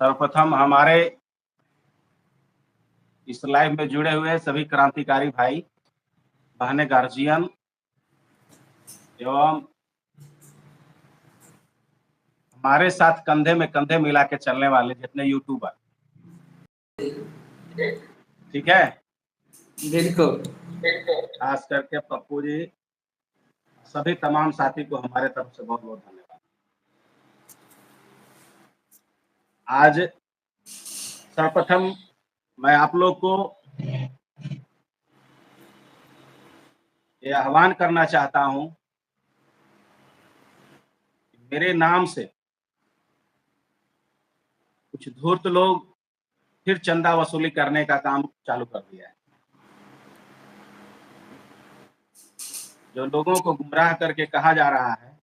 सर्वप्रथम हमारे इस लाइव में जुड़े हुए सभी क्रांतिकारी भाई बहने, गार्जियन एवं हमारे साथ कंधे में कंधे मिला के चलने वाले जितने यूट्यूबर, ठीक है, बिल्कुल, खास करके पप्पू जी, सभी तमाम साथी को हमारे तरफ से बहुत बहुत धन्यवाद। आज सर्वप्रथम मैं आप लोग को ये आह्वान करना चाहता हूं, मेरे नाम से कुछ धूर्त लोग फिर चंदा वसूली करने का काम चालू कर दिया है। जो लोगों को गुमराह करके कहा जा रहा है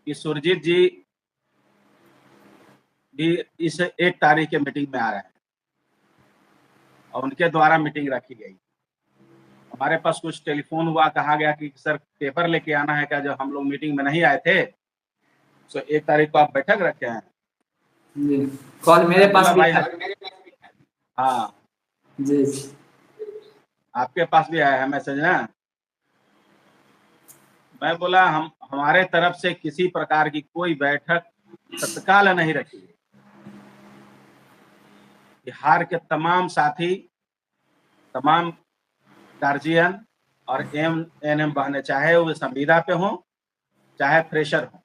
कि सुरजीत जी भी इस 1 तारीख के मीटिंग में आ रहे हैं और उनके द्वारा मीटिंग रखी गई। हमारे पास कुछ टेलीफोन हुआ, कहा गया कि सर पेपर लेके आना है क्या, जब हम लोग मीटिंग में नहीं आए थे तो 1 तारीख को आप बैठक रखे हैं। कॉल मेरे पास भी है। हाँ जी, आपके पास भी आया है मैसेज ना। मैं बोला हमारे तरफ से किसी प्रकार की कोई बैठक तत्काल नहीं रखी। बिहार के तमाम साथी, तमाम गार्जियन और एएनएम बहने, चाहे वो संविदा पे हो चाहे फ्रेशर हो,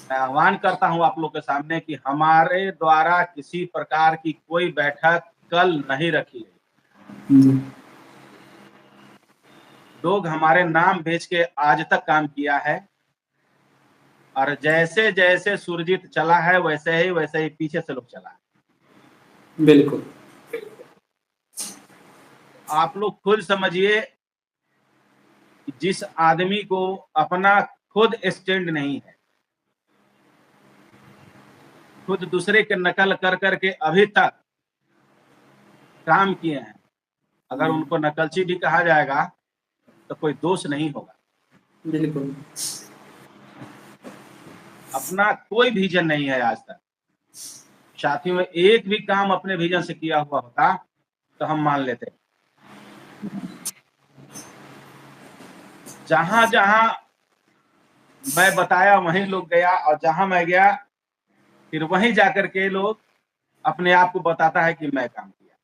मैं आह्वान करता हूं आप लोग के सामने कि हमारे द्वारा किसी प्रकार की कोई बैठक कल नहीं रखी गई। लोग हमारे नाम बेच के आज तक काम किया है और जैसे जैसे सुरजीत चला है वैसे ही पीछे से लोग चला है। बिल्कुल, आप लोग खुद समझिए, जिस आदमी को अपना खुद स्टैंड नहीं है, खुद दूसरे के नकल कर करके अभी तक काम किए हैं, अगर उनको नकलची भी कहा जाएगा तो कोई दोष नहीं होगा। बिल्कुल, अपना कोई विजन नहीं है आज तक। साथियों में एक भी काम अपने विजन से किया हुआ होता तो हम मान लेते। जहां जहां मैं बताया वहीं लोग गया और जहां मैं गया फिर वहीं जाकर के लोग अपने आप को बताता है कि मैं काम किया।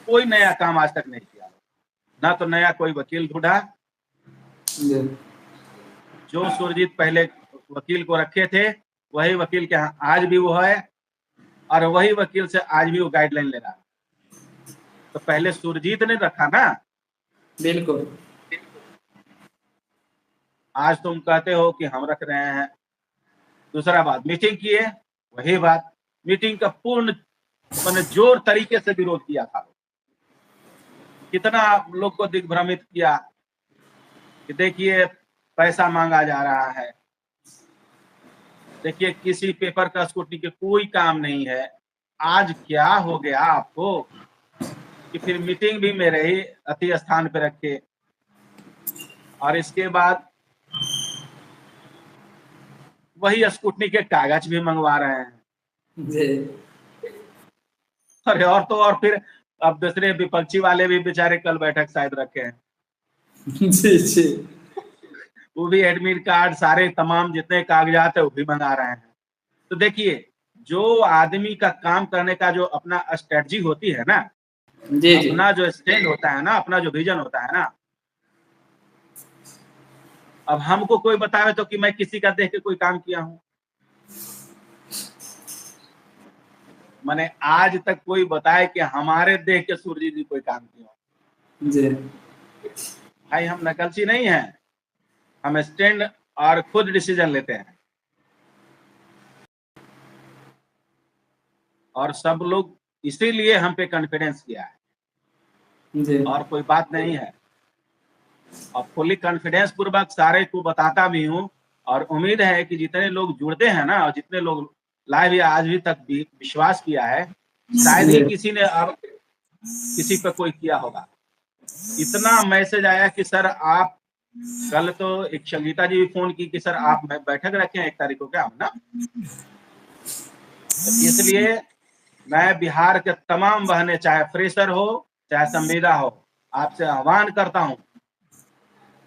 कोई नया काम आज तक नहीं किया, ना तो नया कोई वकील ढूंढा। जो सुरजीत पहले वकील को रखे थे वही वकील के आज भी वो है और वही वकील से आज भी वो गाइडलाइन ले रहा है। तो पहले सुरजीत ने रखा ना। बिल्कुल, आज तुम कहते हो कि हम रख रहे हैं। दूसरा बात, मीटिंग किए, वही बात, मीटिंग का पूर्ण मैंने जोर तरीके से विरोध किया था। कितना लोग को दिग्भ्रमित किया कि देखिए पैसा मांगा जा रहा है, देखिए किसी पेपर का स्क्रूटनी के कोई काम नहीं है। आज क्या हो गया आपको कि फिर मीटिंग भी मेरे ही अति स्थान पे रखे और इसके बाद वही स्क्रूटनी के कागज भी मंगवा रहे हैं जी। अरे और तो और फिर अब दूसरे विपक्षी वाले भी बेचारे कल बैठक शायद रखे हैं। जी जी, वो भी एडमिट कार्ड सारे तमाम जितने कागजात है वो भी मंगा रहे हैं। तो देखिए, जो आदमी का काम करने का जो अपना स्ट्रेटजी होती है ना, जी जी, अपना जो स्टैंड होता है ना, अपना जो विजन होता है ना, अब हमको कोई बतावे तो कि मैं किसी का देख के कोई काम किया हूं, मैंने आज तक कोई बताए कि हमारे देख के सुरजीत जी कोई काम किया जी, भाई, हम नकलची नहीं है, हम स्टैंड और खुद डिसीजन लेते हैं और सब लोग इसीलिए हम पे कॉन्फिडेंस किया है जी, और कोई बात नहीं है। और फुली कॉन्फिडेंस पूर्वक सारे को बताता भी हूँ और उम्मीद है कि जितने लोग जुड़ते हैं ना और जितने लोग लाइव आज भी तक विश्वास किया है, शायद ही किसी ने अब किसी पे कोई किया होगा। इतना मैसेज आया कि सर आप कल तो एक संगीता जी भी फोन की कि सर आप बैठक रखे हैं 1 तारीख को, क्या ना? तो इसलिए मैं बिहार के तमाम बहनें, चाहे फ्रेशर हो चाहे संविदा हो, आपसे आह्वान करता हूं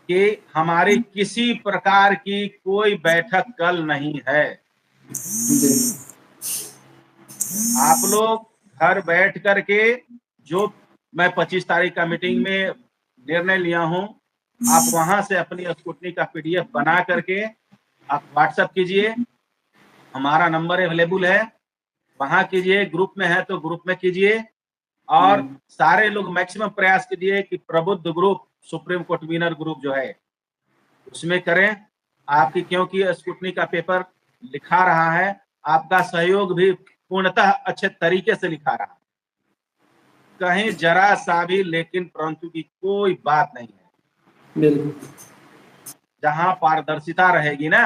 कि हमारी किसी प्रकार की कोई बैठक कल नहीं है। आप लोग घर बैठ करके, जो मैं 25 तारीख का मीटिंग में निर्णय लिया हूं, आप वहां से अपनी स्कूटनी का PDF बना करके आप व्हाट्सएप कीजिए। हमारा नंबर अवेलेबल है, वहां कीजिए। ग्रुप में है तो ग्रुप में कीजिए, और सारे लोग मैक्सिमम प्रयास कीजिए कि प्रबुद्ध group, supreme court winner group जो है उसमें करें आपकी, क्योंकि स्कूटनी का पेपर लिखा रहा है, आपका सहयोग भी पूर्णतः अच्छे तरीके से लिखा रहा है, कहीं जरा सा भी लेकिन परंतु की कोई बात नहीं है। बिल्कुल। जहां पारदर्शिता रहेगी ना,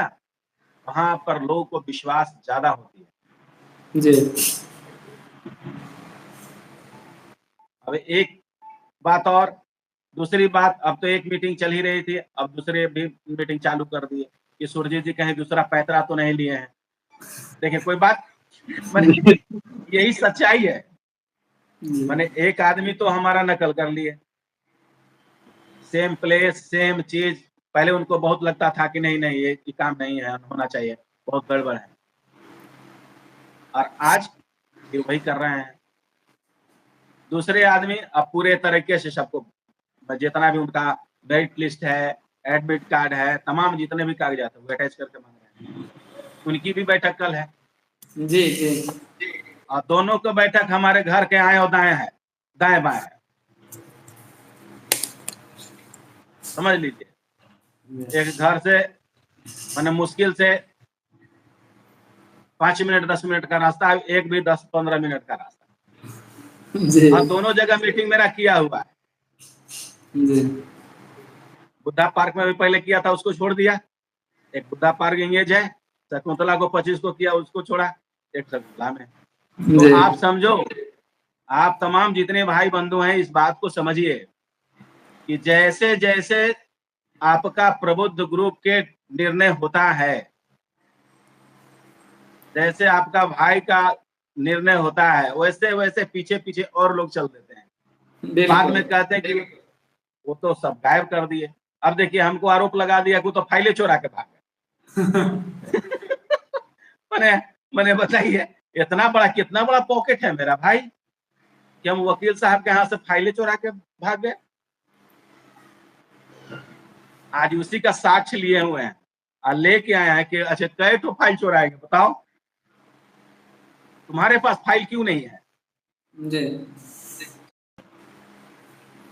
वहां पर लोगों को विश्वास ज्यादा होती है। जी। अब एक बात और, दूसरी बात, अब तो एक मीटिंग चल ही रही थी, अब दूसरे भी मीटिंग चालू कर दी है कि सुरजीत जी कहीं दूसरा पैतरा तो नहीं लिए हैं। देखिए कोई बात, मैंने यही सच्चाई है। मैंने एक आदमी तो हमारा नकल कर लिए, सेम प्लेस सेम चीज। पहले उनको बहुत लगता था कि नहीं नहीं ये काम नहीं है, होना चाहिए, बहुत गड़बड़ है, और आज ये वही कर रहे हैं। दूसरे आदमी अब पूरे तरीके से सबको, जितना भी उनका मेरिट लिस्ट है, एडमिट कार्ड है, तमाम जितने भी कागजात है वो अटैच करके मांग रहे हैं। उनकी भी बैठक कल है। जी जी। और दोनों का बैठक हमारे घर के आए और दाएं है, दाएं बाएं है, समझ लीजिए। एक घर से मैंने मुश्किल से 5 मिनट 10 मिनट का रास्ता है, एक भी 10-15 मिनट का रास्ता जी। और दोनों जगह मीटिंग मेरा किया हुआ है। जी। बुद्धा पार्क में भी पहले किया था, उसको छोड़ दिया। एक बुद्धा पार्क एंगेज है, शकुंतला को 25 को किया, उसको छोड़ा, एक शकुंतला में। तो आप समझो, आप तमाम जितने भाई बंधु हैं इस बात को समझिए कि जैसे जैसे आपका प्रबुद्ध ग्रुप के निर्णय होता है, जैसे आपका भाई का निर्णय होता है, वैसे वैसे पीछे पीछे और लोग चल देते हैं। बाद में कहते हैं कि वो तो सब गायब कर दिए। अब देखिए हमको आरोप लगा दिया कि वो तो फाइलें चुरा के भाग गए। मैंने बताइए, इतना बड़ा, कितना बड़ा पॉकेट है मेरा भाई कि हम वकील साहब के यहाँ से फाइलें चुरा के भाग गए। आज उसी का साक्ष्य लिए हुए हैं और लेके आए हैं कि अच्छा कई तो फाइल चुराएंगे, बताओ तुम्हारे पास फाइल क्यों नहीं है? जी।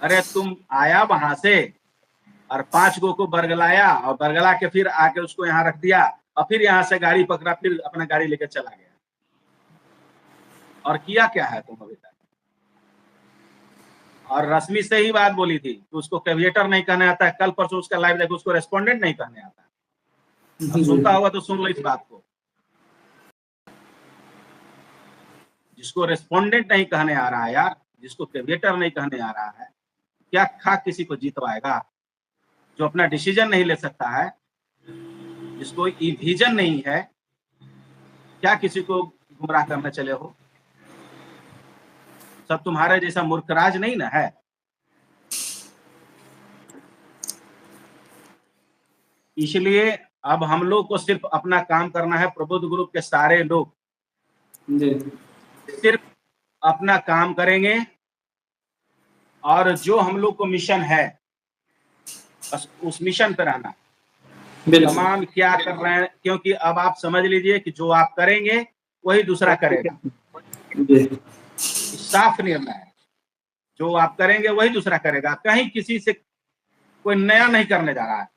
अरे तुम आया वहां से और 5 गो को बरगलाया और बरगला के फिर आके उसको यहाँ रख दिया और फिर यहाँ से गाड़ी पकड़ा, फिर अपना गाड़ी लेकर चला गया। और किया क्या है तुम अभी तक? और रश्मि से ही बात बोली थी कि उसको कैविएटर नहीं कहने आता है। कल परसों उसका लाइव देखो, उसको रेस्पोंडेंट नहीं कहने आता है। अब सुनता होगा तो सुन लो इस बात को, जिसको रेस्पोंडेंट नहीं कहने आ रहा है यार, जिसको कैविएटर नहीं कहने आ रहा है, क्या खा किसी को जीतवाएगा? जो अपना डिसीजन नहीं ले सकता है, जिसको विजन नहीं है, क्या किसी को गुमराह करने चले हो? सब तुम्हारे जैसा मूर्खराज नहीं ना है। इसलिए अब हम लोग को सिर्फ अपना काम करना है। प्रबुद्ध ग्रुप के सारे लोग सिर्फ अपना काम करेंगे और जो हम लोग को मिशन है बस उस मिशन पर रहना। तमाम क्या कर रहे हैं, क्योंकि अब आप समझ लीजिए कि जो आप करेंगे वही दूसरा करेगा। साफ निर्णय है, जो आप करेंगे वही दूसरा करेगा। कहीं किसी से कोई नया नहीं करने जा रहा है।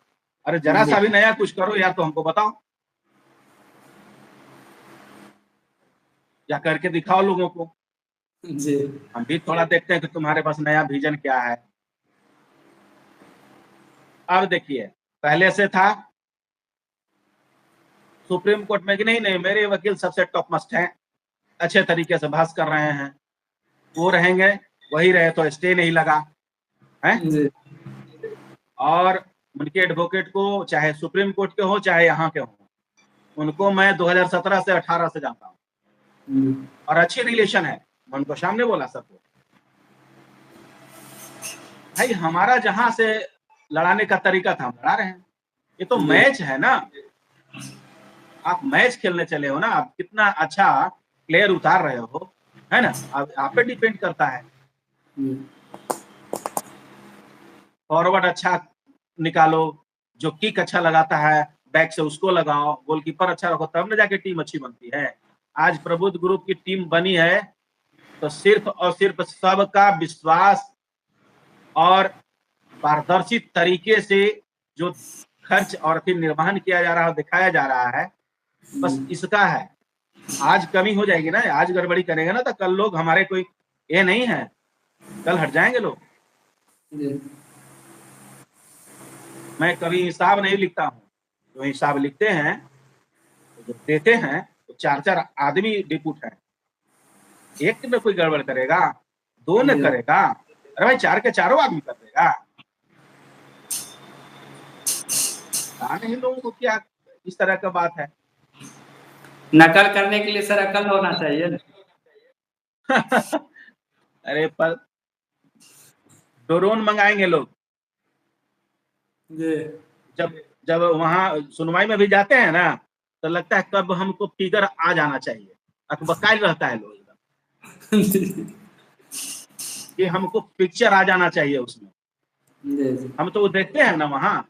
अरे जरा सा भी नया कुछ करो यार तो हमको बताओ, या करके दिखाओ लोगों को। जी। हम भी थोड़ा देखते हैं कि तुम्हारे पास नया विजन क्या है। अब देखिए, पहले से था सुप्रीम कोर्ट में कि नहीं मेरे वकील सबसे टॉप मस्ट हैं, अच्छे तरीके से बहस कर रहे हैं, वो रहेंगे, वही रहे तो स्टे नहीं लगा है। और उनके एडवोकेट को, चाहे सुप्रीम कोर्ट के हो चाहे यहाँ के हो, उनको मैं 2017 से 18 से जानता हूँ और अच्छी रिलेशन है। मैं उनको सामने बोला सबको, भाई हमारा जहां से लड़ाने का तरीका था हम लड़ा रहे हैं। ये तो मैच है ना, आप मैच खेलने चले हो ना, आप कितना अच्छा प्लेयर उतार रहे हो, है ना, आप पे डिपेंड करता है। फॉरवर्ड अच्छा निकालो, जो किक अच्छा लगाता है बैक से उसको लगाओ, गोलकीपर अच्छा रखो, तब ना जाके टीम अच्छी बनती है। आज प्रबुद्ध ग्रुप की टीम बनी है तो सिर्फ और सिर्फ सबका विश्वास और पारदर्शी तरीके से जो खर्च और फिर निर्वहन किया जा रहा है, दिखाया जा रहा है, बस इसका है। आज कमी हो जाएगी ना, आज गड़बड़ी करेंगे ना तो कल लोग हमारे कोई ये नहीं है, कल हट जाएंगे लोग। मैं कभी हिसाब नहीं लिखता हूँ, जो हिसाब लिखते हैं जो देते हैं तो 4-4 आदमी डिपुट है, एक में कोई गड़बड़ करेगा, 2 ने करेगा, अरे भाई 4 के चारों आदमी कर देगा। नहीं लोगों को क्या इस तरह का बात है। नकल करने के लिए सर अकल होना चाहिए ना। अरे पर ड्रोन मंगाएंगे लोग, जब जब वहां सुनवाई में भी जाते हैं ना तो लगता है कब हमको फिगर आ जाना चाहिए, अकबकाई रहता है लोग कि हमको पिक्चर आ जाना चाहिए उसमें। हम तो वो देखते हैं ना वहां,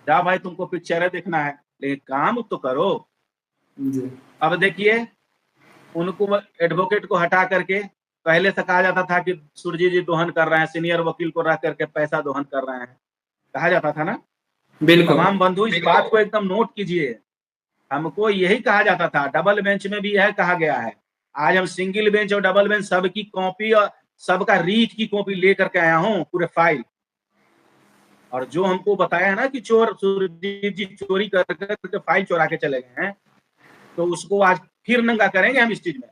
जा भाई तुमको पिक्चर देखना है लेकिन काम तो करो। अब देखिए उनको एडवोकेट को हटा करके पहले से कहा जाता था कि सुरजी जी दोहन कर रहे हैं, सीनियर वकील को रख करके पैसा दोहन कर रहे हैं, कहा जाता था ना। बिल्कुल। तमाम बंधु इस बात को एकदम नोट कीजिए, हमको यही कहा जाता था, डबल बेंच में भी यह कहा गया है। आज हम सिंगल बेंच और डबल बेंच सबकी कॉपी और सबका रीट की कॉपी लेकर के आया हूँ, पूरे फाइल। और जो हमको बताया है ना कि चोर सुरजीत जी चोरी कर फाइल चुरा के चले गए हैं, तो उसको आज फिर नंगा करेंगे हम इस चीज में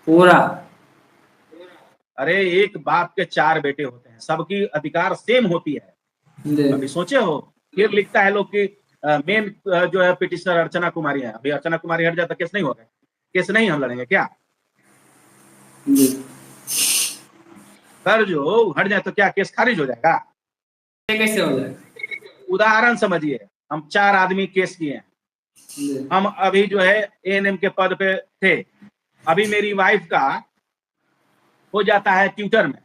पूरा। अरे एक बाप के 4 बेटे होते हैं, सबकी अधिकार सेम होती है। अभी सोचे हो, फिर लिखता है लोग कि मेन जो है पिटिशनर अर्चना कुमारी है। अभी अर्चना कुमारी हट जाए तो केस नहीं होगा, केस नहीं हम लड़ेंगे क्या? सर जो हट जाए तो क्या केस खारिज हो जाएगा? कैसे हो जाएगा? उदाहरण समझिए, हम 4 आदमी केस किए हैं, हम अभी जो है एएनएम के पद पे थे, अभी मेरी वाइफ का हो जाता है ट्यूटर में,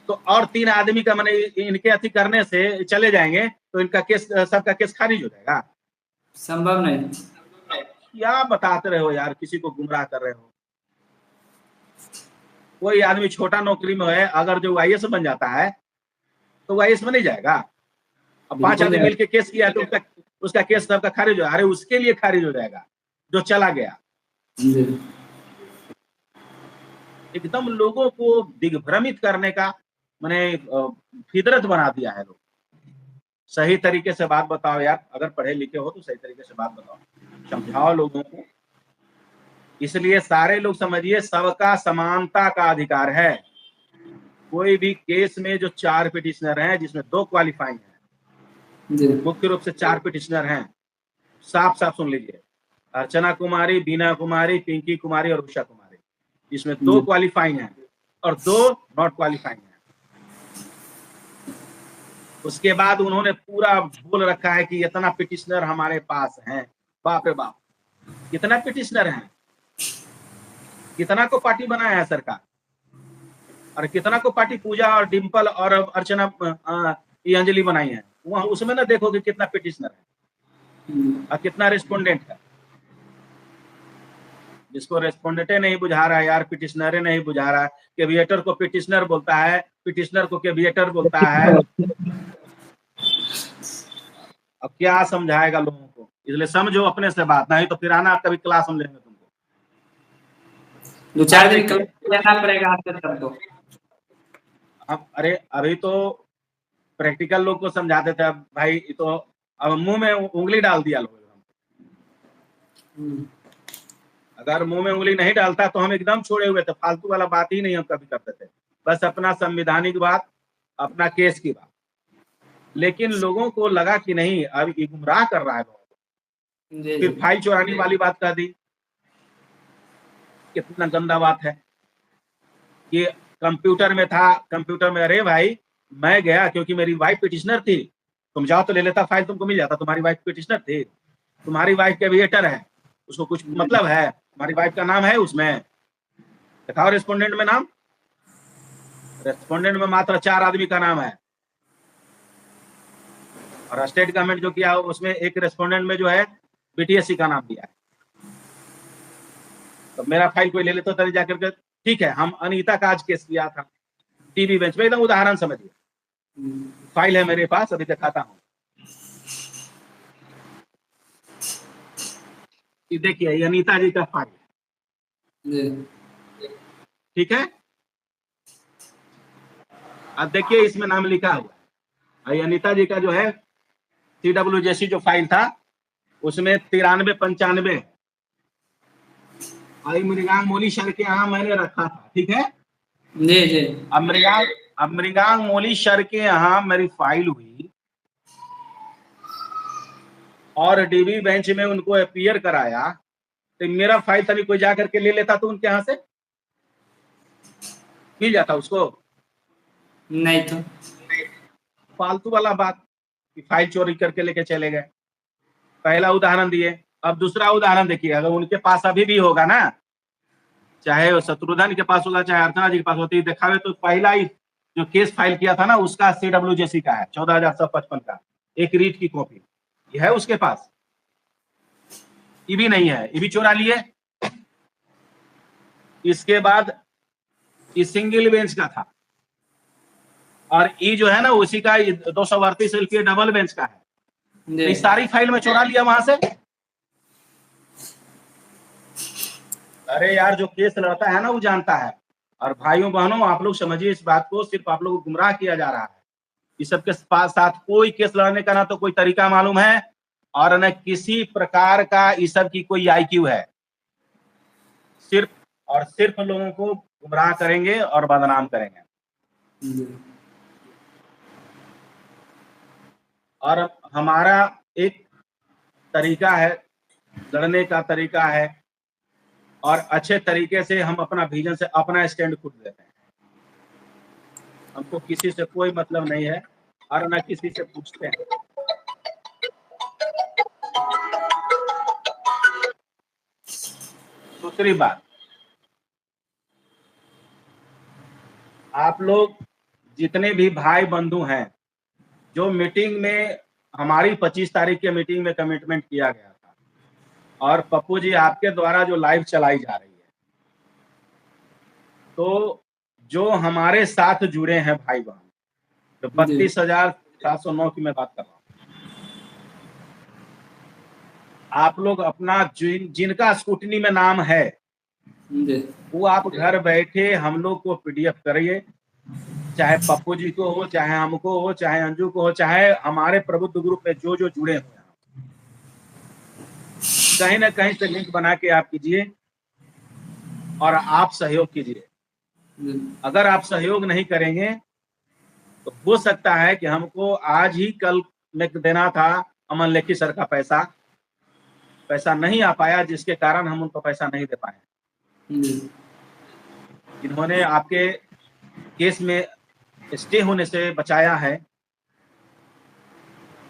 तो और 3 आदमी का मैंने इनके अति करने से चले जाएंगे तो इनका केस, सबका केस खारिज हो जाएगा? संभव नहीं। क्या बताते रहे हो यार, किसी को गुमराह कर रहे हो। कोई आदमी छोटा नौकरी में है, अगर जो आईएएस बन जाता है तो आईएएस में नहीं जाएगा। अब 5 आदमी मिलकर केस किया तो उसका केस सबका खारिज हो, अरे उसके लिए खारिज हो जाएगा जो चला गया। एकदम लोगों को दिग्भ्रमित करने का मैंने फितरत बना दिया है लोग। सही तरीके से बात बताओ यार, अगर पढ़े लिखे हो तो सही तरीके से बात बताओ, समझाओ लोगों को। इसलिए सारे लोग समझिए, सबका समानता का अधिकार है। कोई भी केस में जो 4 पिटिशनर हैं जिसमें 2 क्वालिफाइंग हैं, मुख्य रूप से 4 पिटिशनर हैं, साफ साफ सुन लीजिए, अर्चना कुमारी, बीना कुमारी, पिंकी कुमारी और उषा कुमारी, इसमें 2 क्वालिफाइंग हैं और 2 नॉट क्वालिफाइंग हैं। उसके बाद उन्होंने पूरा बोल रखा है कि इतना पिटिशनर हमारे पास हैं। बाप रे बाप, कितना पिटिशनर हैं, कितना को पार्टी बनाया है सरकार, और कितना को पार्टी पूजा और डिम्पल और अर्चना ये अंजलि बनाई है। वहां उसमें ना देखो कि कितना पिटिशनर है और कितना रेस्पोंडेंट है। जिसको रेस्पोंडेंटे नहीं बुझा रहा है यार, पिटिशनरे नहीं बुझा रहा है, केविएटर को पिटिशनर बोलता है, पिटिशनर को केविएटर बोलता है। अब क्या समझाएगा लोगों को? इसलिए समझो अपने से बात, नहीं तो फिर आना कभी क्लास हम लेंगे तुमको। 2-4 दिन क्लास लेना पड़ेगा आपसे सबको। अब अरे अभी तो प्रैक्टिकल लोग को समझाते थे, अब भाई तो अब मुंह में उंगली डाल दिया लोग। अगर मुंह में उंगली नहीं डालता तो हम एकदम छोड़े हुए थे, फालतू वाला बात ही नहीं हम कभी करते थे, बस अपना संवैधानिक बात अपना केस की बात, लेकिन लोगों को लगा कि नहीं अब ये गुमराह कर रहा है लोगों को, जी फिर जी फाइल चुराने वाली बात कर दी। कितना गंदा बात है कि कंप्यूटर में था, कंप्यूटर में, अरे भाई मैं गया क्योंकि मेरी वाइफ पिटिशनर थी, तुम जाओ तो ले लेता, फाइल तुमको मिल जाता, तुम्हारी वाइफ पिटिशनर थी, तुम्हारी वाइफ कैविएटर है, उसको कुछ मतलब है, तुम्हारी वाइफ का नाम है उसमें, दिखाओ रेस्पोंडेंट में नाम, रेस्पोंडेंट में मात्र 4 आदमी का नाम है, और स्टेट गवर्नमेंट जो किया उसमें एक रेस्पोंडेंट में जो है बीटीएससी का नाम दिया है। तो मेरा फाइल कोई ले लेता तो जाकर के, ठीक है, हम अनीता का आज केस किया था टीबी बेंच में, एकदम उदाहरण समझिए, फाइल है मेरे पास, अभी दिखाता हूँ। देखिए ये अनीता जी का फाइल है, ठीक है। अब देखिए इसमें नाम लिखा हुआ है, अनीता जी का जो है CWJC जो फाइल था उसमें 93-95 मृगांक मोली सर के यहाँ मैंने रखा था, ठीक है जी जी। अब मृगांक मोली सर के यहाँ मेरी फाइल हुई और डीबी बेंच में उनको अपीयर कराया, तो मेरा फाइल तभी कोई जाकर के ले लेता तो उनके यहाँ से मिल जाता उसको, नहीं तो फालतू वाला बात कि फाइल चोरी करके लेके चले गए। पहला उदाहरण दिए, अब दूसरा उदाहरण देखिए, अगर उनके पास अभी भी होगा ना, चाहे वो शत्रुघ्न के पास होगा चाहे अर्चना जी के पास होती दिखावे, तो पहला ही जो केस फाइल किया था ना उसका CWJC का है 14,155 का, एक रीट की कॉपी ये है उसके पास, ये भी नहीं है, ये भी चोरा लिए। इसके बाद ये सिंगल बेंच का था, और ये जो है ना उसी का 238 LPA डबल बेंच का है, जी। ये सारी फाइल में चुरा लिया वहां से। अरे यार जो केस लड़ता है ना वो जानता है, और भाइयों बहनों आप लोग समझिए इस बात को, सिर्फ आप लोगों को गुमराह किया जा रहा है। इस सबके साथ कोई केस लड़ने का ना तो कोई तरीका मालूम है और न किसी प्रकार का इस सब की कोई IQ है, सिर्फ और सिर्फ लोगों को गुमराह करेंगे और बदनाम करेंगे। और हमारा एक तरीका है, लड़ने का तरीका है, और अच्छे तरीके से हम अपना विजन से अपना स्टैंड खुद लेते हैं, हमको किसी से कोई मतलब नहीं है और न किसी से पूछते हैं। दूसरी बात, आप लोग जितने भी भाई बंधु हैं, जो मीटिंग में हमारी 25 तारीख के मीटिंग में कमिटमेंट किया गया था, और पप्पू जी आपके द्वारा जो लाइव चलाई जा रही है, तो जो हमारे साथ जुड़े हैं भाई बहन, तो 32,709 की मैं बात कर रहा हूँ, आप लोग अपना जिनका स्कूटनी में नाम है वो आप घर बैठे हम लोग को PDF करिए, चाहे पप्पू जी को हो, चाहे हमको हो, चाहे अंजू को हो, चाहे हमारे प्रबुद्ध ग्रुप में जो जो जुड़े हुए हैं, कहीं ना कहीं से लिंक बना के आप कीजिए और आप सहयोग कीजिए। अगर आप सहयोग नहीं करेंगे तो हो सकता है कि हमको आज ही कल में देना था अमन लेखी सर का पैसा नहीं आ पाया, जिसके कारण हम उनको पैसा नहीं दे पाए। इन्होंने आपके केस में स्टे होने से बचाया है,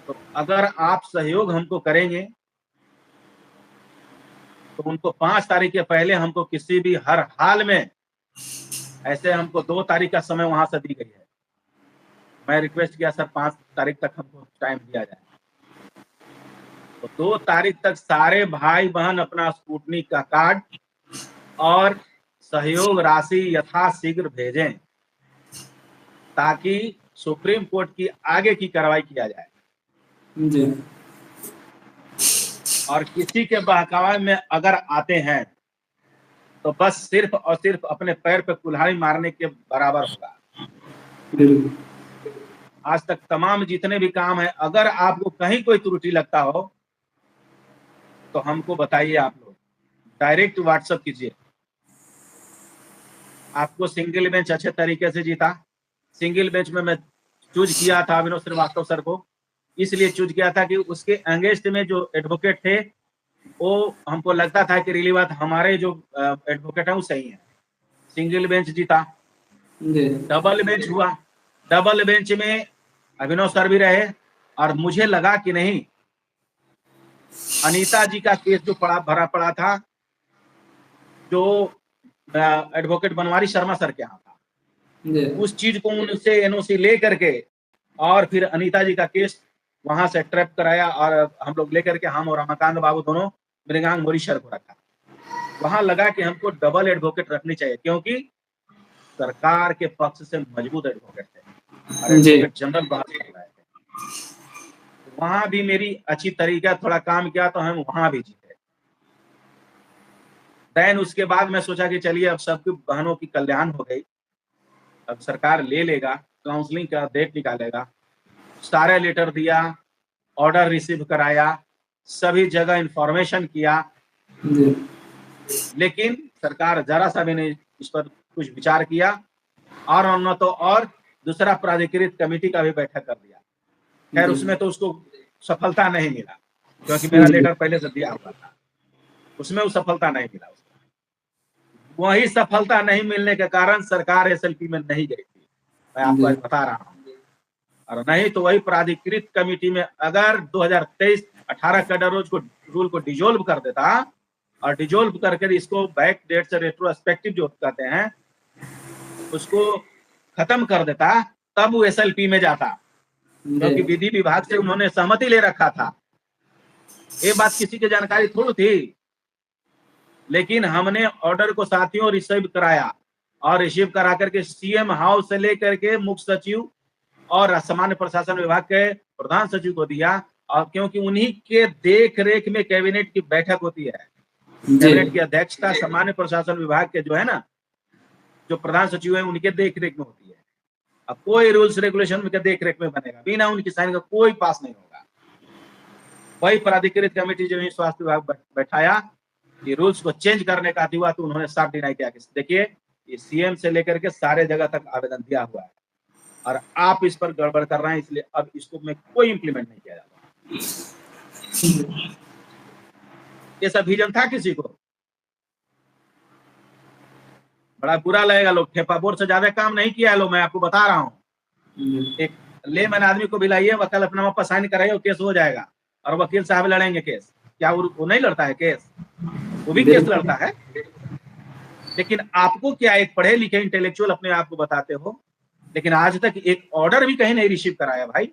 तो अगर आप सहयोग हमको करेंगे तो उनको 5 तारीख के पहले हमको किसी भी हर हाल में, ऐसे हमको 2 तारीख का समय वहां से दी गई है, मैं रिक्वेस्ट किया सर 5 तारीख तक हमको टाइम दिया जाए, तो 2 तारीख तक सारे भाई बहन अपना स्पुतनिक का कार्ड और सहयोग राशि यथाशीघ्र भेजें, ताकि सुप्रीम कोर्ट की आगे की कार्रवाई किया जाए। जी। और किसी के बहकावे में अगर आते हैं तो बस सिर्फ और सिर्फ अपने पैर पे कुल्हाड़ी मारने के बराबर होगा। आज तक तमाम जितने भी काम है, अगर आपको कहीं कोई त्रुटि लगता हो तो हमको बताइए, आप लोग डायरेक्ट व्हाट्सएप कीजिए। आपको सिंगल बेंच अच्छे तरीके से जीता, सिंगल बेंच में मैं चूज किया था अभिनव श्रीवास्तव सर को, इसलिए चूज किया था कि उसके अगेंस्ट में जो एडवोकेट थे वो हमको लगता था कि रिली बात हमारे जो एडवोकेट है वो सही है। सिंगल बेंच जीता, डबल बेंच हुआ, डबल बेंच में अभिनव सर भी रहे और मुझे लगा कि नहीं, अनीता जी का केस जो भरा पड़ा था, जो एडवोकेट बनवारी शर्मा सर के यहाँ था, उस चीज को उनसे एनओसी ले करके और फिर अनीता जी का केस वहां से ट्रैप कराया और हम लोग लेकर के, हम और रमाकांत बाबू दोनों मृगांक मोरीशर को रखा। वहां लगा कि हमको डबल एडवोकेट रखनी चाहिए, क्योंकि सरकार के पक्ष से मजबूत एडवोकेट थे और एडवोकेट जनरल बात कर रहे थे। वहां भी मेरी अच्छी तरीका थोड़ा काम किया तो हम वहां भी जीते। देन उसके बाद मैं सोचा कि चलिए अब सबकी बहनों की कल्याण हो गई, अब सरकार ले लेगा, काउंसलिंग का डेट निकालेगा, सारे लेटर दिया, ऑर्डर रिसीव कराया, सभी जगह इंफॉर्मेशन किया, लेकिन सरकार जरा सा भी नहीं इस पर कुछ विचार किया और न तो और दूसरा प्राधिकृत कमेटी का भी बैठक कर दिया। खैर उसमें तो उसको सफलता नहीं मिला, क्योंकि मेरा लेटर पहले से दिया हुआ था, उसमें वो सफलता नहीं मिला। वही सफलता नहीं मिलने के कारण सरकार एसएलपी में नहीं गई थी, मैं आपको आज बता रहा हूँ। और नहीं तो वही प्राधिकृत कमेटी में अगर 2023 18 कैडर रोज को रूल को डिजोल्व कर देता और डिजोल्व करके इसको बैक डेट से रेट्रोस्पेक्टिव जो कहते हैं उसको खत्म कर देता, तब वो एसएलपी में जाता, क्योंकि विधि विभाग से उन्होंने सहमति ले रखा था। ये बात किसी की जानकारी थोड़ी थी, लेकिन हमने ऑर्डर को साथियों रिसीव कराया और रिसीव करा करके सीएम हाउस से लेकर के मुख्य सचिव और सामान्य प्रशासन विभाग के प्रधान सचिव को दिया, और क्योंकि उन्हीं के देख रेख में कैबिनेट की बैठक होती है, कैबिनेट की अध्यक्षता सामान्य प्रशासन विभाग के जो है ना, जो प्रधान सचिव है उनके देख रेख में होती है। अब कोई रूल्स रेगुलेशन उनके देख रेख में बनेगा, बिना उनकी साइन का कोई पास नहीं होगा। वही प्राधिकृत कमेटी जो स्वास्थ्य विभाग बैठाया, ये रूल्स को चेंज करने का हुआ तो उन्होंने साफ डिनाई किया कि देखिए ये सीएम से लेकर के सारे जगह तक आवेदन दिया हुआ है और आप इस पर गड़बड़ कर रहे हैं, इसलिए अब इसको में कोई इंप्लीमेंट नहीं किया जाता। ये सब विजन था किसी को? बड़ा बुरा लगेगा, लोग ठेपा बोर्ड से ज्यादा काम नहीं किया है लोग, मैं आपको बता रहा हूँ। एक लेमैन आदमी को बुलाइए, वकालतनामा पर साइन कराइए, केस हो जाएगा और वकील साहब लड़ेंगे केस। क्या वो नहीं लड़ता है केस? वो भी केस लड़ता है। लेकिन आपको क्या, एक पढ़े लिखे इंटेलेक्चुअल अपने आप को बताते हो, लेकिन आज तक एक ऑर्डर भी कहीं नहीं रिसीव कराया भाई।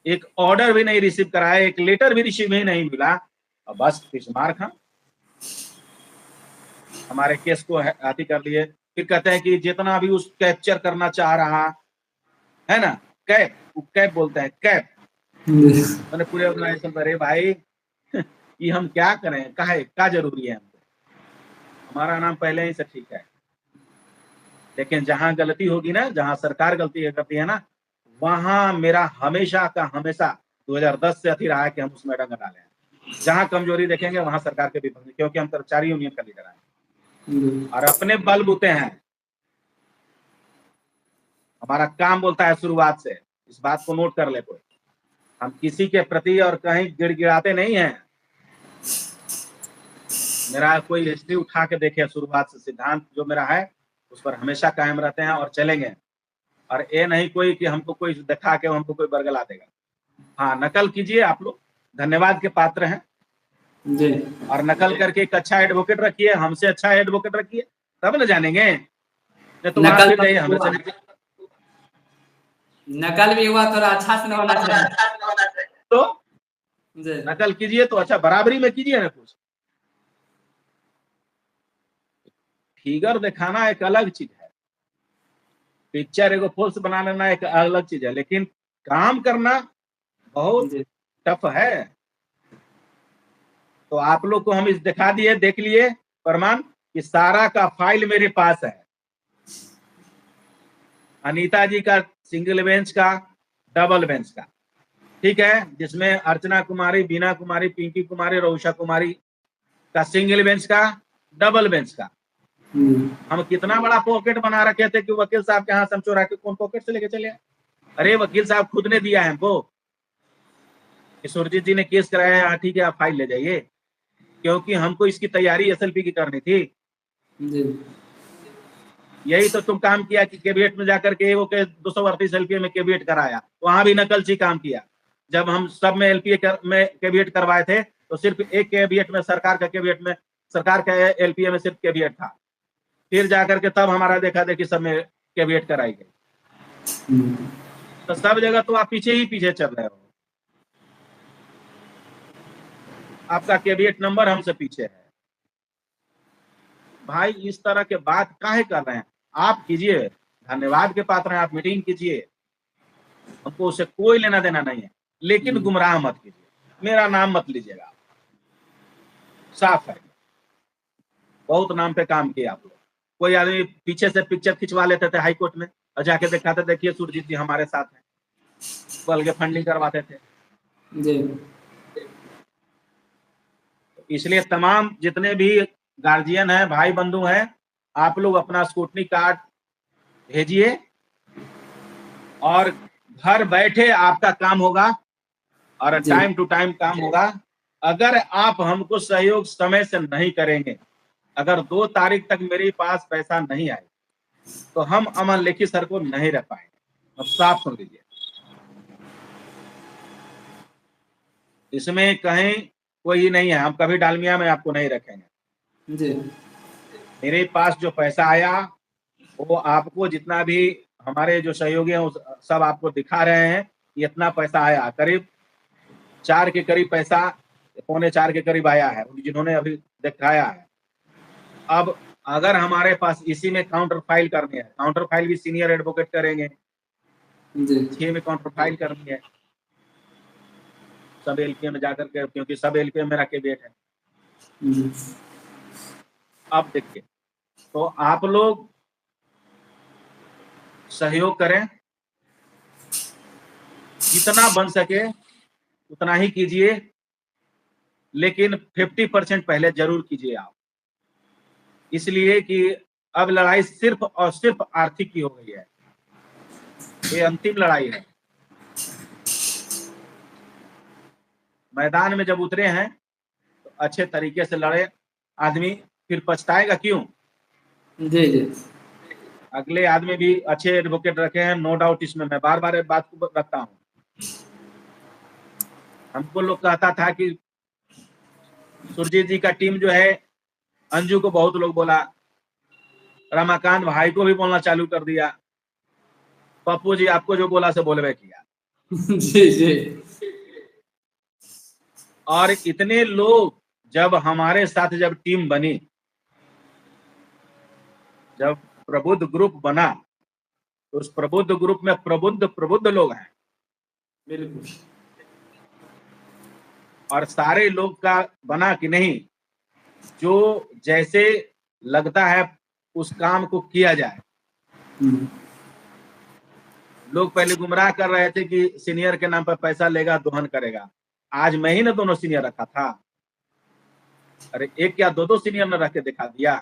एक ऑर्डर भी नहीं रिसीव कराया, एक लेटर भी रिसीव ही नहीं मिला, और बस फिर खां हमारे केस को हाथी कर लिए। फिर कहते हैं कि जितना भी उस कैप्चर करना चाह रहा है ना, कैप बोलते हैं, कैप मैंने पूरे ऑर्गेनाइजेशन पर, भाई ये हम क्या करें, क्या जरूरी है हमको? हमारा नाम पहले ही से ठीक है, लेकिन जहां गलती होगी ना, जहां सरकार गलती करती है ना, वहां मेरा हमेशा का हमेशा 2010 से अथी रहा है कि हम उसमें डंगा डाले हैं। जहां कमजोरी देखेंगे वहां सरकार के विपक्ष, क्योंकि हम कर्मचारी यूनियन का लीडर हैं और अपने बल बूते हैं। हमारा काम बोलता है शुरुआत से, इस बात को नोट कर ले कोई, हम किसी के प्रति और कहीं गिड़गिड़ाते नहीं हैं। मेरा कोई हिस्ट्री उठा के देखे, शुरुआत से सिद्धांत जो मेरा है उस पर हमेशा कायम रहते हैं और चलेंगे। और ये नहीं कोई कि हमको कोई दिखा के हमको कोई बरगला देगा। हाँ, नकल कीजिए, आप लोग धन्यवाद के पात्र हैं जी, और नकल करके एक अच्छा एडवोकेट रखिए, हमसे अच्छा एडवोकेट रखिए, तब न जानेंगे। तो नकल भी हुआ थोड़ा अच्छा से होना चाहिए। तो नकल कीजिए तो अच्छा बराबरी में कीजिए ना। कुछ फिगर दिखाना एक अलग चीज है, पिक्चर एगो फॉल्स बना लेना एक अलग चीज है, लेकिन काम करना बहुत टफ है। तो आप लोग को हम इस दिखा दिए, देख लिए प्रमाण कि सारा का फाइल मेरे पास है। अनीता जी का सिंगल बेंच का, डबल बेंच का, ठीक है, जिसमें अर्चना कुमारी, बीना कुमारी, पिंकी कुमारी, रोशा कुमारी का सिंगल बेंच का, डबल बेंच का, हम कितना बड़ा पॉकेट बना रखे थे कि वकील साहब के यहाँ से हम चुरा के कौन पॉकेट से लेके चले आए। अरे वकील साहब खुद ने दिया है हमको कि सुरजीत जी ने केस कराया है, हाँ ठीक है आप फाइल ले जाइए, क्योंकि हमको इसकी तैयारी एसएलपी की करनी थी। यही तो तुम काम किया कि कैबिनेट में जाकर के वो के 238 एलपीए में कैबिनेट कराया, वहां भी नकलची काम किया। जब हम सब में एलपीए में कैबिनेट करवाए थे तो सिर्फ एक कैबिनेट में सरकार का एलपीए में सिर्फ कैबिनेट था, फिर जाकर के तब हमारा देखा देखी सब में कैबिनेट कराई गई। तो सब जगह तो आप पीछे ही पीछे चल रहे हो, आपका कैबिनेट नंबर हमसे पीछे है। भाई इस तरह के बात काहे कर रहे हैं आप? कीजिए, धन्यवाद के पात्र हैं आप, मीटिंग कीजिए, हमको उससे कोई लेना देना नहीं है, लेकिन गुमराह मत कीजिए, मेरा नाम मत लीजिएगा, साफ है। बहुत नाम पे काम किया आप लोग। कोई आदमी पीछे से पिक्चर खिंचवा लेते थे हाई कोर्ट में और जाके दिखाते, देखिए सुरजीत जी हमारे साथ हैं, बोल के फंडिंग करवाते थे जी। इसलिए तमाम जितने भी गार्जियन हैं, भाई बंधु हैं, आप लोग अपना स्कूटनी कार्ड भेजिए और घर बैठे आपका काम होगा और टाइम टू टाइम काम होगा। अगर आप हमको सहयोग समय से नहीं करेंगे, अगर 2 तारीख तक मेरे पास पैसा नहीं आए तो हम अमन लेखी सर को नहीं रख पाएंगे। अब साफ सुन लीजिए, इसमें कहीं कोई नहीं है, हम कभी डालमिया में आपको नहीं रखेंगे जी। मेरे पास जो पैसा आया वो आपको, जितना भी हमारे जो सहयोगी हैं सब आपको दिखा रहे हैं, इतना पैसा आया, करीब 4 के करीब पैसा, 3.25 के करीब आया है, जिन्होंने अभी दिखाया है। अब अगर हमारे पास इसी में काउंटर फाइल करनी है, काउंटर फाइल भी सीनियर एडवोकेट करेंगे जी। 6 में काउंटर फाइल करनी है सब एलपीए में जाकर के, क्योंकि सब एलपीए मेरा कैबिनेट है। अब देखिए, तो आप लोग सहयोग करें, जितना बन सके उतना ही कीजिए, लेकिन 50% पहले जरूर कीजिए आप, इसलिए कि अब लड़ाई सिर्फ और सिर्फ आर्थिक की हो गई है, ये अंतिम लड़ाई है। मैदान में जब उतरे हैं तो अच्छे तरीके से लड़े आदमी, फिर पछताएगा क्यों? जी जी। अगले आदमी भी अच्छे एडवोकेट रखे हैं, नो डाउट, इसमें मैं बार बार बात को रखता हूँ। हमको लोग कहता था कि सुरजीत जी का टीम जो है, अंजू को बहुत लोग बोला, रमाकांत भाई को भी बोलना चालू कर दिया, पप्पू जी आपको जो बोला से बोलवे किया। जी जी। और इतने लोग जब हमारे साथ जब टीम बनी, जब प्रबुद्ध ग्रुप बना, तो उस प्रबुद्ध ग्रुप में प्रबुद्ध लोग हैं, बिल्कुल, और सारे लोग का बना कि नहीं, जो जैसे लगता है उस काम को किया जाए। लोग पहले गुमराह कर रहे थे कि सीनियर के नाम पर पैसा लेगा, दोहन करेगा। आज मैं ही ना दोनों सीनियर रखा था, अरे एक क्या 2 सीनियर ने रख के दिखा दिया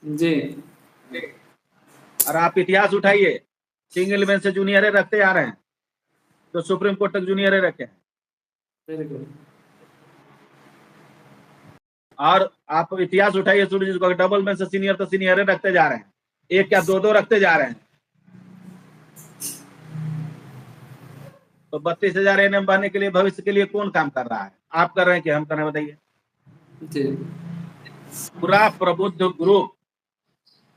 जी। और आप इतिहास उठाइए, सिंगल बेंच से जूनियर रखते आ रहे हैं, तो सुप्रीम कोर्ट तक जूनियर रखे हैं। बिल्कुल। और आप इतिहास उठाइए, सूर्य को डबल बेंच से सीनियर तो सीनियर रखते जा रहे हैं, एक क्या 2 रखते जा रहे हैं। तो 32,000 एनएम बनने के लिए भविष्य के लिए कौन काम कर रहा है? आप कर रहे हैं कि हम कर रहे हैं? बताइए। पूरा प्रबुद्ध ग्रुप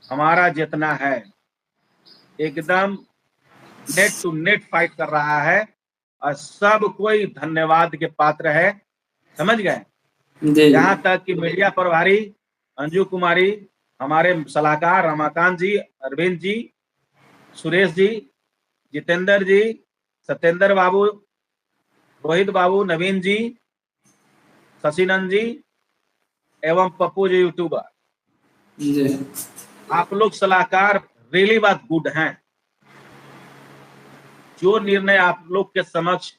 हमारा जितना है एकदम नेट टू नेट फाइट कर रहा है और सब कोई धन्यवाद के पात्र है, समझ गए? यहाँ तक कि मीडिया प्रभारी अंजू कुमारी, हमारे सलाहकार रमाकांत जी, अरविंद जी, सुरेश जी, जितेंद्र जी, सत्येंद्र बाबू, रोहित बाबू, नवीन जी, शशिनंद जी एवं पप्पू जी यूट्यूबर, आप लोग सलाहकार रियली बात गुड हैं। जो निर्णय आप लोग के समक्ष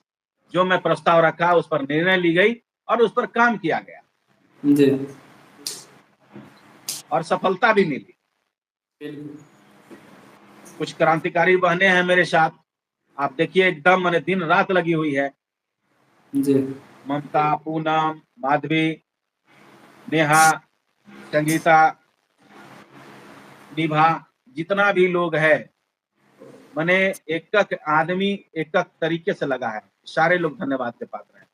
जो मैं प्रस्ताव रखा उस पर निर्णय ली गई और उस पर काम किया गया। और सफलता भी मिली। बिल्कुल। कुछ क्रांतिकारी बहनें हैं मेरे साथ, आप देखिए एकदम मैंने दिन रात लगी हुई है। जी। ममता, पूनम, माधवी, नेहा, संगीता, निभा, जितना भी लोग है, मैंने एक एक आदमी एक एक तरीके से लगा है, सारे लोग धन्यवाद के पात्र हैं।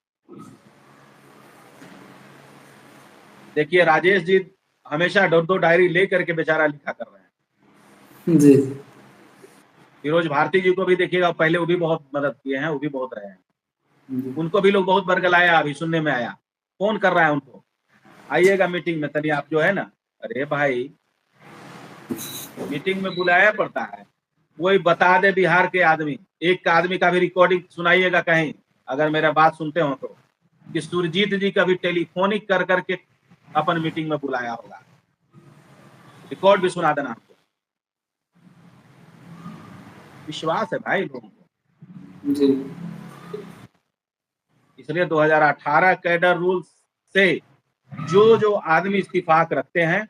देखिए राजेश जी हमेशा दो डायरी लेकर के बेचारा लिखा कर रहे हैं। जी। फिरोज भारती जी को भी देखिएगा, पहले वो भी बहुत मदद किए हैं, वो भी बहुत रहे हैं, जी। उनको भी लोग बहुत बरगलाया, अभी सुनने में आया, फोन कर रहा है उनको, आइएगा मीटिंग में तनी आप जो है ना। अरे भाई मीटिंग में बुलाया पड़ता है, वही बता दे बिहार के आदमी, एक आदमी का भी रिकॉर्डिंग सुनाइएगा कहीं, अगर मेरा बात सुनते हो तो, कि सुरजीत जी का भी टेलीफोनिक कर करके अपन मीटिंग में बुलाया होगा, रिकॉर्ड भी सुना देना हमको। विश्वास है भाई लोगों को। जी। इसलिए 2018 कैडर रूल से जो जो आदमी इस्तीफाक रखते हैं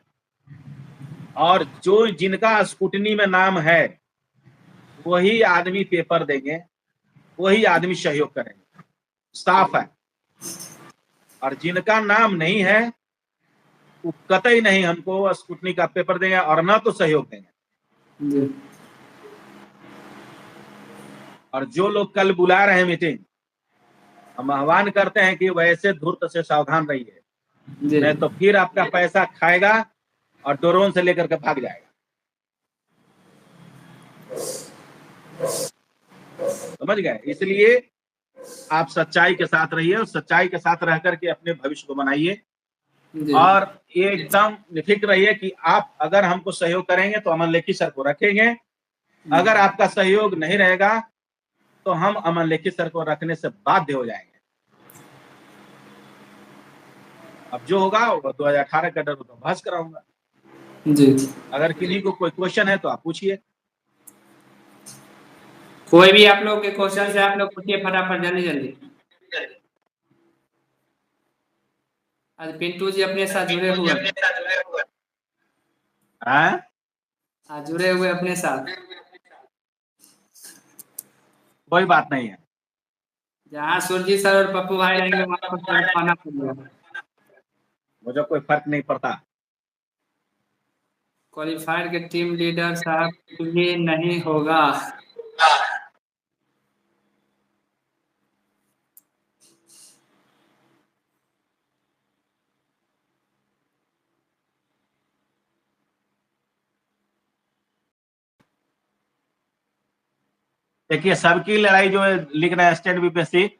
और जो जिनका स्कूटनी में नाम है, वही आदमी पेपर देंगे, वही आदमी सहयोग करेंगे, साफ है। और जिनका नाम नहीं है वो कतई नहीं हमको स्कूटनी का पेपर देंगे और ना तो सहयोग देंगे। जी। और जो लोग कल बुला रहे हैं मीटिंग, हम आह्वान करते हैं कि वैसे धूर्त से सावधान रहिए, जी। नहीं तो फिर आपका पैसा खाएगा और ड्रोन से लेकर के भाग जाएगा। समझ गए? इसलिए आप सच्चाई के साथ रहिए और सच्चाई के साथ रह करके अपने भविष्य को बनाइए। जी। और ये एकदम निफिक्र रहिए कि आप अगर हमको सहयोग करेंगे तो अमन लेखी सर को रखेंगे, अगर आपका सहयोग नहीं रहेगा तो हम अमन लेखी सर को रखने से बाध्य हो जाएंगे। अब जो होगा वो 2018 का डर तो बहस कराऊंगा। जी। अगर किन्हीं को कोई क्वेश्चन है तो आप पूछिए। कोई भी आप लोग के क्वेश्चन से आप लोग पूछिए फटाफट, जल्दी जल्दी। आज पिंटू जी अपने साथ जुड़े हुए हैं। आज जुड़े हुए अपने साथ। कोई बात नहीं है, जहाँ सुरजीत सर और पप्पू भाई रहेंगे वहाँ पर सर खाना पड़ेगा। मुझे कोई फर्क नहीं पड़ता। क्वालिफायर के टीम लीडर साहब ये नहीं होगा। देखिए सबकी लड़ाई जो है लिख रहे हैं स्टेट बीपीएससी,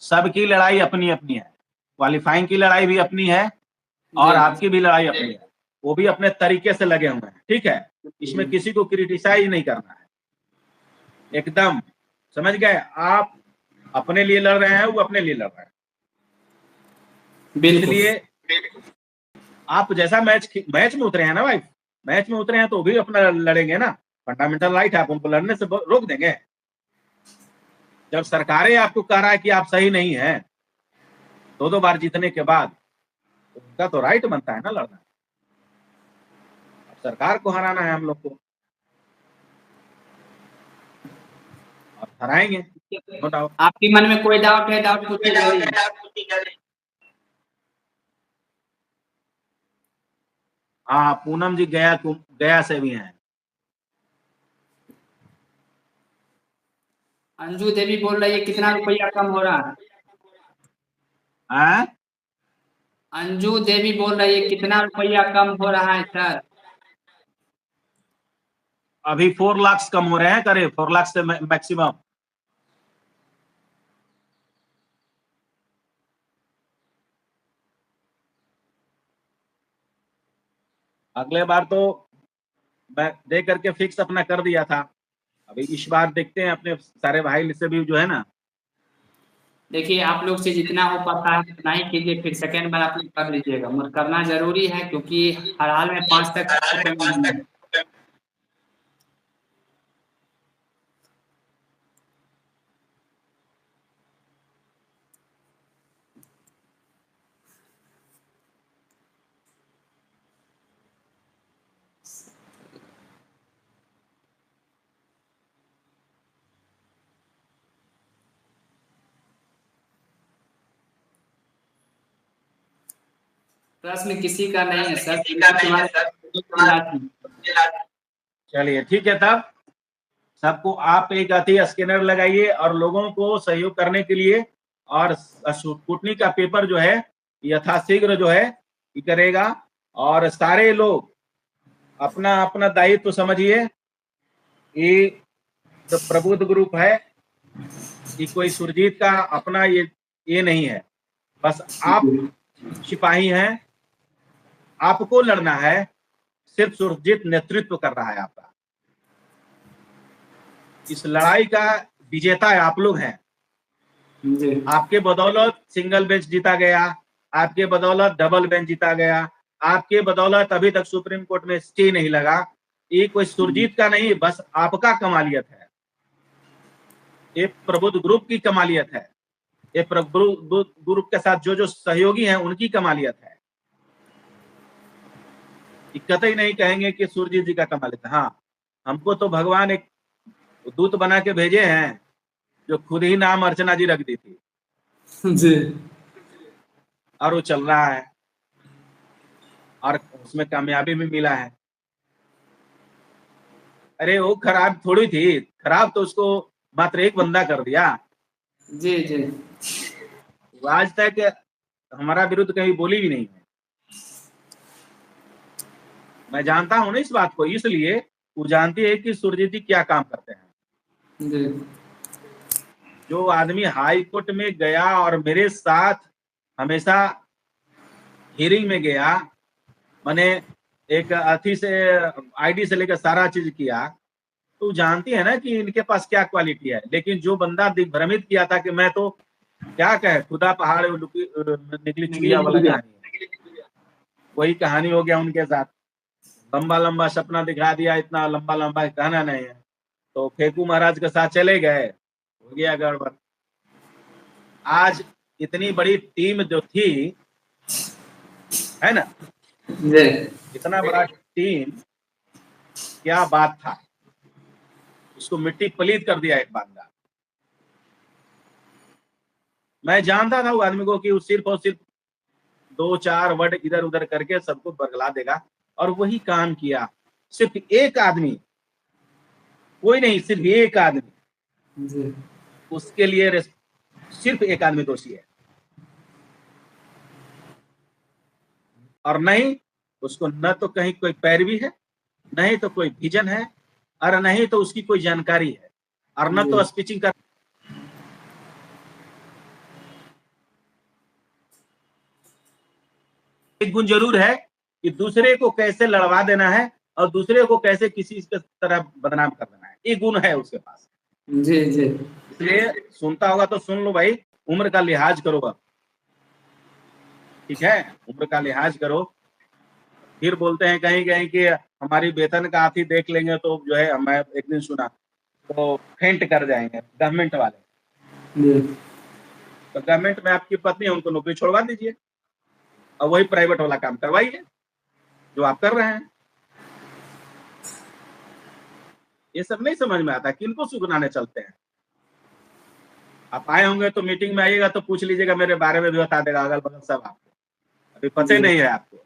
सबकी लड़ाई अपनी अपनी है। क्वालिफाइंग की लड़ाई भी अपनी है और जी। आपकी भी लड़ाई अपनी है, वो भी अपने तरीके से लगे हुए हैं। ठीक है, इसमें किसी को क्रिटिसाइज नहीं करना है, एकदम समझ गए? आप अपने लिए लड़ रहे हैं, वो अपने लिए लड़ रहे हैं। बिल्कुल। इसलिए आप जैसा मैच में उतरे हैं ना भाई, मैच में उतरे हैं तो भी अपना लड़ेंगे ना, फंडामेंटल राइट है, आप उनको लड़ने से रोक देंगे? जब सरकारें आपको कह रहा है कि आप सही नहीं है दो बार जीतने के बाद, तो उनका तो राइट बनता है ना लड़ना। अब सरकार को हराना है हम लोग को और हराएंगे, नो डाउट। आपके मन में कोई डाउट है, डाउट पूछिए जल्दी। हाँ पूनम जी गया से भी हैं। अंजू देवी बोल रही है कितना रुपया कम हो रहा है। हैं? अंजू देवी बोल रही है कितना रुपया कम हो रहा है सर। अभी 4 लाख कम हो रहे हैं, करे 4 लाख से मैक्सिमम। अगले बार तो मैं दे करके फिक्स अपना कर दिया था, अभी इस बार देखते हैं अपने सारे भाई से भी जो है ना। देखिए आप लोग से जितना हो पाता है उतना ही कीजिए, फिर सेकेंड बार आप लोग कर लीजिएगा, मगर करना जरूरी है क्योंकि हर हाल में 5 तक पेमेंट नहीं है। प्रश्न किसी का नहीं है सर, तुम्हारे चलिए ठीक है, तब सबको आप एक अति स्कैनर लगाइए और लोगों को सहयोग करने के लिए, और स्कूटनी का पेपर जो है यथाशीघ्र जो है ये करेगा। और सारे लोग अपना अपना दायित्व तो समझिए, ये जो प्रबुद्ध ग्रुप है ये कोई सुरजीत का अपना ये नहीं है, बस आप सिपाही हैं, आपको लड़ना है, सिर्फ सुरजीत नेतृत्व कर रहा है आपका। इस लड़ाई का विजेता है आप लोग हैं। आपके बदौलत सिंगल बेंच जीता गया, आपके बदौलत डबल बेंच जीता गया, आपके बदौलत अभी तक सुप्रीम कोर्ट में स्टे नहीं लगा। ये कोई सुरजीत का नहीं, बस आपका कमालियत है, ये प्रबुद्ध ग्रुप की कमालियत है, ये प्रबुद्ध ग्रुप के साथ जो जो सहयोगी हैं उनकी कमालियत है। कतई नहीं कहेंगे कि सुरजीत जी का कमालियत है। हाँ, हमको तो भगवान एक दूत बना के भेजे हैं जो खुद ही नाम अर्चना जी रख दी थी जी, और वो चल रहा है और उसमें कामयाबी भी मिला है। अरे वो खराब थोड़ी थी, खराब तो उसको मात्र एक बंदा कर दिया। जी जी, आज तक हमारा विरुद्ध कहीं बोली भी नहीं है। मैं जानता हूं ना इस बात को, इसलिए वो जानती है कि सुरजीत जी क्या काम करते हैं। जी, जो आदमी हाई कोर्ट में गया और मेरे साथ हमेशा हियरिंग में गया, मैंने एक अथी से आईडी से लेकर सारा चीज किया, तो जानती है ना कि इनके पास क्या क्वालिटी है। लेकिन जो बंदा दिग्भ्रमित किया था कि मैं तो क्या कहे खुदा पहाड़ निकली चुड़िया वाला कहानी है, वही कहानी हो गया उनके साथ। लंबा लंबा सपना दिखा दिया, इतना लंबा लंबा कहना नहीं है, तो फेकू महाराज के साथ चले गए, हो गया गड़बड़। आज इतनी बड़ी टीम जो थी, है ना, इतना बड़ा टीम, क्या बात था, उसको मिट्टी पलीत कर दिया एक बंदा। मैं जानता था वो आदमी को कि वो सिर्फ और सिर्फ 2-4 वर्ड इधर उधर करके सबको बरगला देगा, और वही काम किया। सिर्फ एक आदमी, कोई नहीं, सिर्फ एक आदमी, उसके लिए सिर्फ एक आदमी दोषी है, और नहीं उसको न तो कहीं कोई पैरवी है, नहीं तो कोई विजन है, और नहीं तो उसकी कोई जानकारी है, और न तो स्पीचिंग कर। एक गुण जरूर है कि दूसरे को कैसे लड़वा देना है और दूसरे को कैसे किसी के तरह बदनाम कर देना है, ये गुण है उसके पास। जी जी, इसलिए सुनता होगा तो सुन लो भाई, उम्र का लिहाज करो अब, ठीक है, उम्र का लिहाज करो। फिर बोलते हैं कहीं कहीं कि हमारी वेतन का आती देख लेंगे तो जो है, मैं एक दिन सुना तो फेंट कर जाएंगे गवर्नमेंट वाले। तो गवर्नमेंट में आपकी पत्नी है, उनको नौकरी छोड़वा दीजिए और वही प्राइवेट वाला काम करवाइए जो आप कर रहे हैं। ये सब नहीं समझ में आता, किनको सुगनाने चलते हैं। आप आए होंगे तो मीटिंग में आइएगा तो पूछ लीजिएगा, मेरे बारे में भी बता देगा अगल बगल सब आपको, अभी पता नहीं है आपको।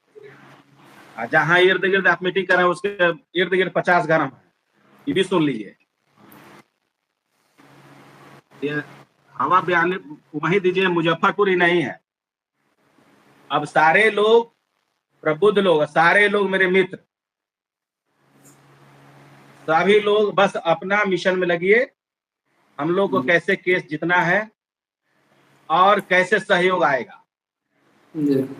जहां इर्द गिर्द आप मीटिंग कर रहे हैं उसके इर्द गिर्द 50 घर है, ये भी सुन लीजिए। ये हवा बयान वही दीजिए, मुजफ्फरपुर ही नहीं है। अब सारे लोग प्रबुद्ध लोग, सारे लोग मेरे मित्र, सभी लोग बस अपना मिशन में लगिए, हम लोग को कैसे केस जीतना है और कैसे सहयोग आएगा।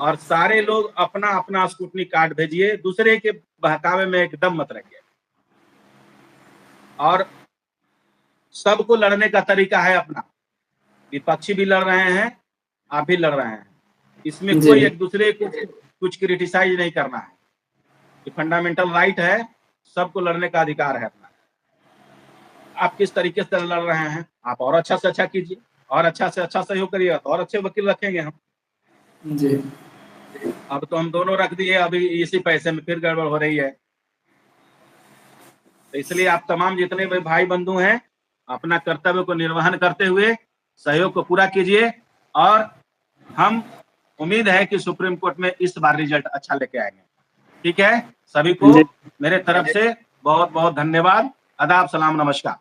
और सारे लोग अपना अपना स्कूटनी कार्ड भेजिए, दूसरे के बहकावे में एकदम मत रखिए। और सबको लड़ने का तरीका है अपना, विपक्षी भी लड़ रहे हैं, आप भी लड़ रहे हैं, इसमें कोई एक दूसरे को कुछ क्रिटिसाइज नहीं करना है। ये फंडामेंटल राइट है, सबको लड़ने का अधिकार है अपना। आप किस तरीके से लड़ रहे हैं, आप और अच्छा से अच्छा कीजिए, और अच्छा से अच्छा सहयोग करिए, तो और अच्छे वकील रखेंगे हम जी। अब तो हम दोनों रख दिए, अभी इसी पैसे में फिर गड़बड़ हो रही है। तो इसलिए आप तमाम जितने भी भाई बंधु हैं, अपना कर्तव्य को निर्वहन करते हुए सहयोग को पूरा कीजिए, और हम उम्मीद है कि सुप्रीम कोर्ट में इस बार रिजल्ट अच्छा लेके आएंगे। ठीक है, सभी को मेरे तरफ से बहुत बहुत धन्यवाद। आदाब, सलाम, नमस्कार।